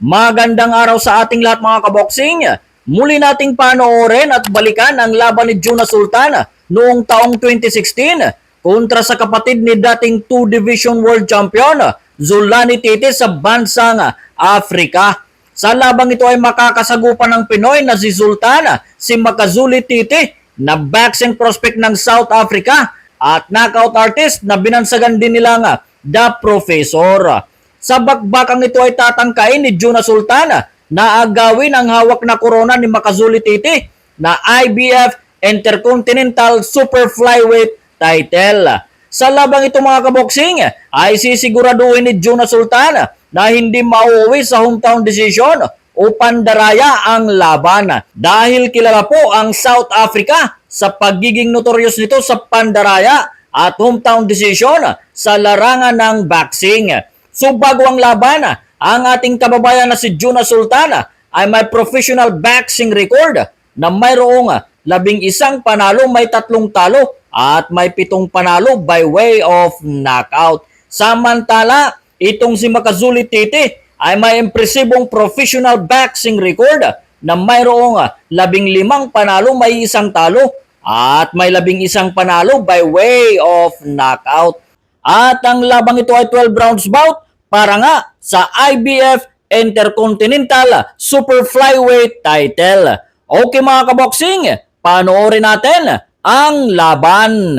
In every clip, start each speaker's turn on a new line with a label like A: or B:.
A: Magandang araw sa ating lahat mga kaboksing. Muli nating panoorin at balikan ang laban ni Juna Sultan noong taong 2016 kontra sa kapatid ni dating 2 Division World Champion Zulani Titi sa bansang Afrika. Sa labang ito ay makakasagupan ng Pinoy na si Sultan, si Makazuli Titi na boxing prospect ng South Africa at knockout artist na binansagan din nilang The Professor. Sa bakbakang ito ay tatangkain ni Juna Sultan na agawin ang hawak na korona ni Makazuli Titi na IBF Intercontinental Super Flyweight title. Sa labang ito mga kaboksing ay sisiguraduhin ni Juna Sultan na hindi mauwi sa hometown decision o pandaraya ang laban dahil kilala po ang South Africa sa pagiging notorious nito sa pandaraya at hometown decision sa larangan ng boxing. So bago ang laban, ang ating kababayan na si Juna Sultan ay may professional boxing record na mayroong 11 panalo, may 3 talo at may 7 panalo by way of knockout. Samantala, itong si Makazuli Titi ay may impresibong professional boxing record na mayroong 15 panalo, may 1 talo at may 11 panalo by way of knockout. At ang labang ito ay 12 rounds bout para nga sa IBF Intercontinental Super Flyweight title. Okay mga kaboksing, panoorin natin ang laban.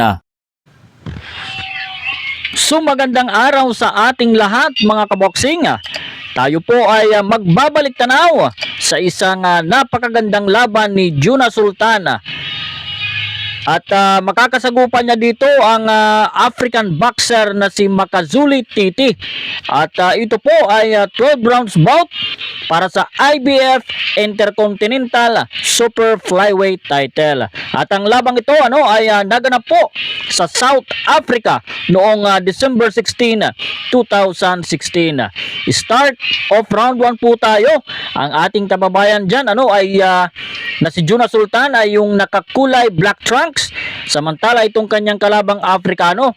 A: So magandang araw sa ating lahat mga kaboksing. Tayo po ay magbabalik tanaw sa isang napakagandang laban ni Juna Sultan. At makakasagupan niya dito ang African boxer na si Makazuli Titi. At ito po ay 12 rounds bout para sa IBF Intercontinental Super Flyweight title. At ang labang ito ay naganap po sa South Africa noong December 16, 2016. Start of round 1 po tayo. Ang ating kababayan dyan ay na si Juna Sultan ay yung nakakulay black trunks, samantala itong kanyang kalabang Afrikano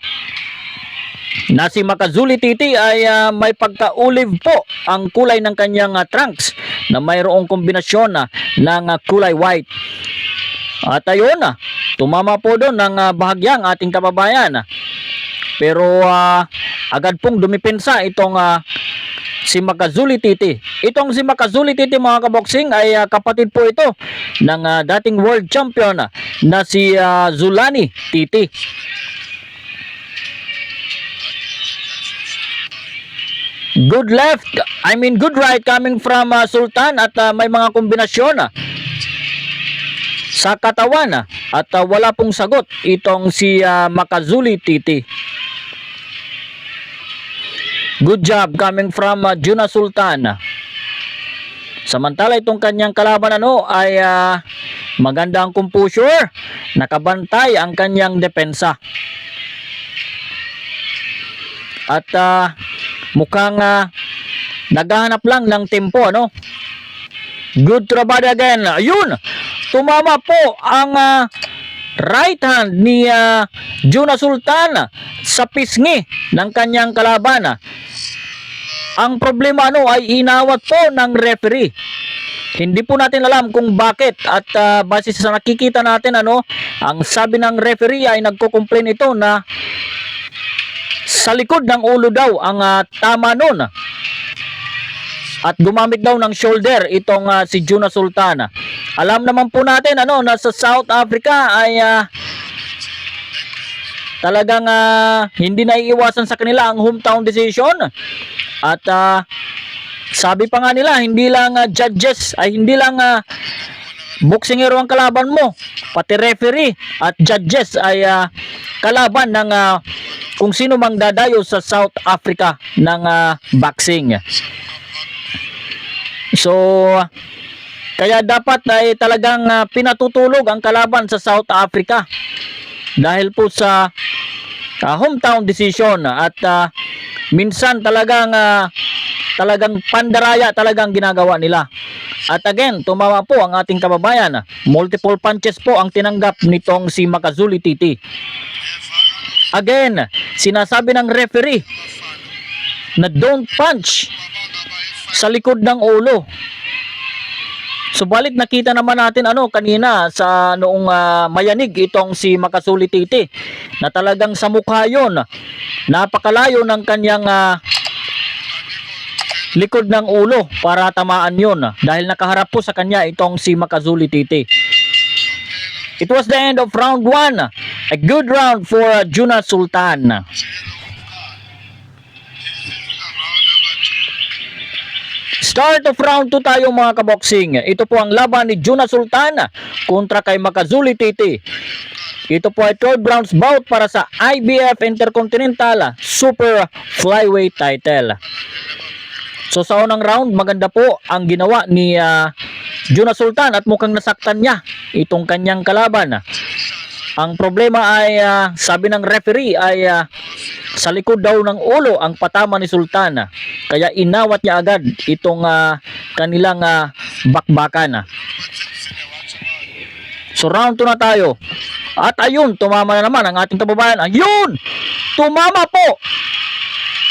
A: na si Makazuli Titi ay may pagka-olive po ang kulay ng kanyang trunks na mayroong kombinasyon ng kulay white. At ayun, tumama po doon ng bahagyang ating kababayan, pero agad pong dumipensa itong si Makazuli Titi. Itong si Makazuli Titi mga kaboksing ay kapatid po ito ng dating world champion na si Zulani Titi. Good left, good right coming from Sultan at may mga kombinasyon sa katawan at wala pong sagot itong si Makazuli Titi. Good job coming from Juna Sultan. Samantala itong kanyang kalaban ay maganda ang composure, nakabantay ang kanyang depensa. At mukhang naghahanap lang ng tempo Good trabaho again. Ayun, tumama po ang right hand ni Juna Sultan sa pisngi ng kanyang kalaban. Ang problema ay inawat po ng referee. Hindi po natin alam kung bakit at base sa nakikita natin ang sabi ng referee ay nagko-complain ito na sa likod ng ulo daw ang tama nun. At gumamit daw ng shoulder itong si Juna Sultan. Alam naman po natin na sa South Africa ay talagang hindi naiiwasan sa kanila ang hometown decision. At sabi pa nga nila, hindi lang judges ay hindi lang boksingero ang kalaban mo, pati referee at judges ay kalaban ng kung sino mang dadayo sa South Africa ng boxing. So kaya dapat ay talagang pinatutulog ang kalaban sa South Africa dahil po sa hometown decision at minsan talagang pandaraya talagang ginagawa nila. At again, tumama po ang ating kababayan. Multiple punches po ang tinanggap nitong si Makazuli Titi. Again, sinasabi ng referee na don't punch sa likod ng ulo. Subalit nakita naman natin kanina sa noong mayanig itong si Makazuli Titi na talagang sa mukha yon, napakalayo ng kanyang likod ng ulo para tamaan yon dahil nakaharap po sa kanya itong si Makazuli Titi. It was the end of round 1. A good round for Jonas Sultan. Start of round 2 tayo mga kaboksing. Ito po ang laban ni Jonas Sultan kontra kay Makazuli Titi. Ito po ay third rounds bout para sa IBF Intercontinental Super Flyweight title. So sa unang round, maganda po ang ginawa ni Jonas Sultan at mukhang nasaktan niya itong kanyang kalaban. Ang problema ay sabi ng referee ay sa likod daw ng ulo ang patama ni Sultan. Kaya inawat niya agad itong kanilang bakbakan. So round 2 na tayo. At ayun, tumama na naman ang ating kababayan. Ayun! Tumama po!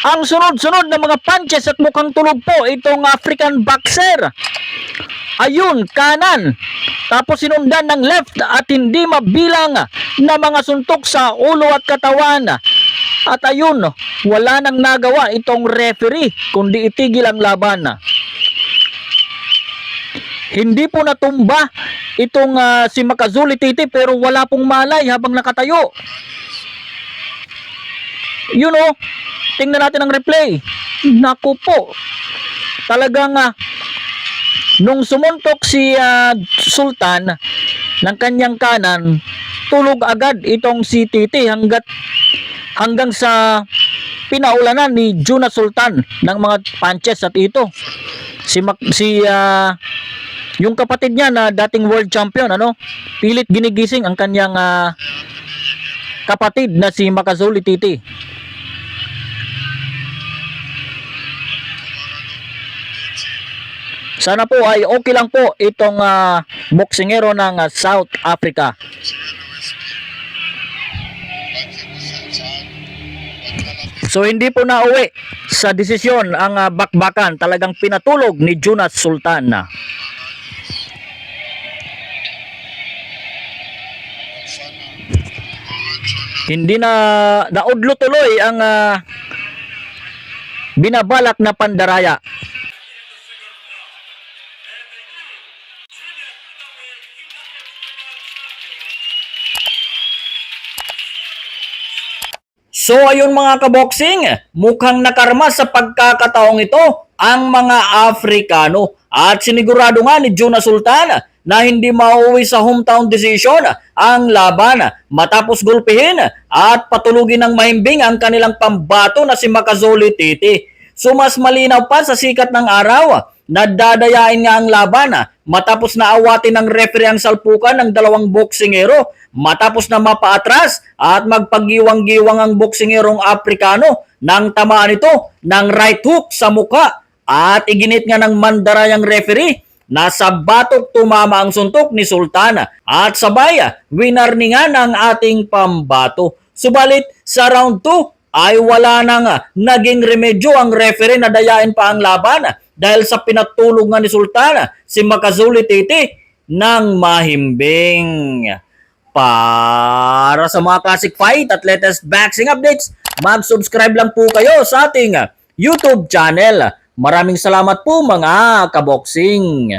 A: Ang sunod-sunod na mga punches at mukhang tulog po itong African boxer. Ayun, kanan. Tapos sinundan ng left at hindi mabilang na mga suntok sa ulo at katawan. At ayun, wala nang nagawa itong referee kundi itigil ang laban. Hindi po natumba itong si Makazuli Titi pero wala pong malay habang nakatayo. Yun o, tingnan natin ang replay. Naku po, talagang nung sumuntok si Sultan ng kanyang kanan, tulog agad itong si Titi hanggang sa pinaulanan ni Jonas Sultan ng mga punches. At ito yung kapatid niya na dating world champion, pilit ginigising ang kanyang kapatid na si Makazuli Titi. Sana po ay okay lang po itong boksingero ng South Africa. So hindi po nauwi sa desisyon ang bakbakan, talagang pinatulog ni Jonas Sultan. Hindi na naudlo tuloy ang binabalak na pandaraya. So ayun mga kaboksing, mukhang nakarma sa pagkakataong ito ang mga Afrikano at sinigurado nga ni Jonas Sultan na hindi mauwi sa hometown decision ang laban matapos gulpihin at patulugin ng mahimbing ang kanilang pambato na si Makazuli Titi. So mas malinaw pa sa sikat ng araw, nadadayain nga ang laban matapos na awatin ng referee ang salpukan ng dalawang boksingero matapos na mapaatras at magpaggiwang-giwang ang boksingerong Afrikano nang tamaan ito ng right hook sa muka at iginit nga ng mandarayang referee na sa batok tumama ang suntok ni Sultan at sabay winarni nga ng ating pambato. Subalit sa round 2 ay wala nang naging remedyo ang referee na dayain pa ang laban dahil sa pinatulog nga ni Sultan si Makazuli Titi ng mahimbing. Para sa mga classic fight at latest boxing updates, mag-subscribe lang po kayo sa ating YouTube channel. Maraming salamat po mga kaboksing.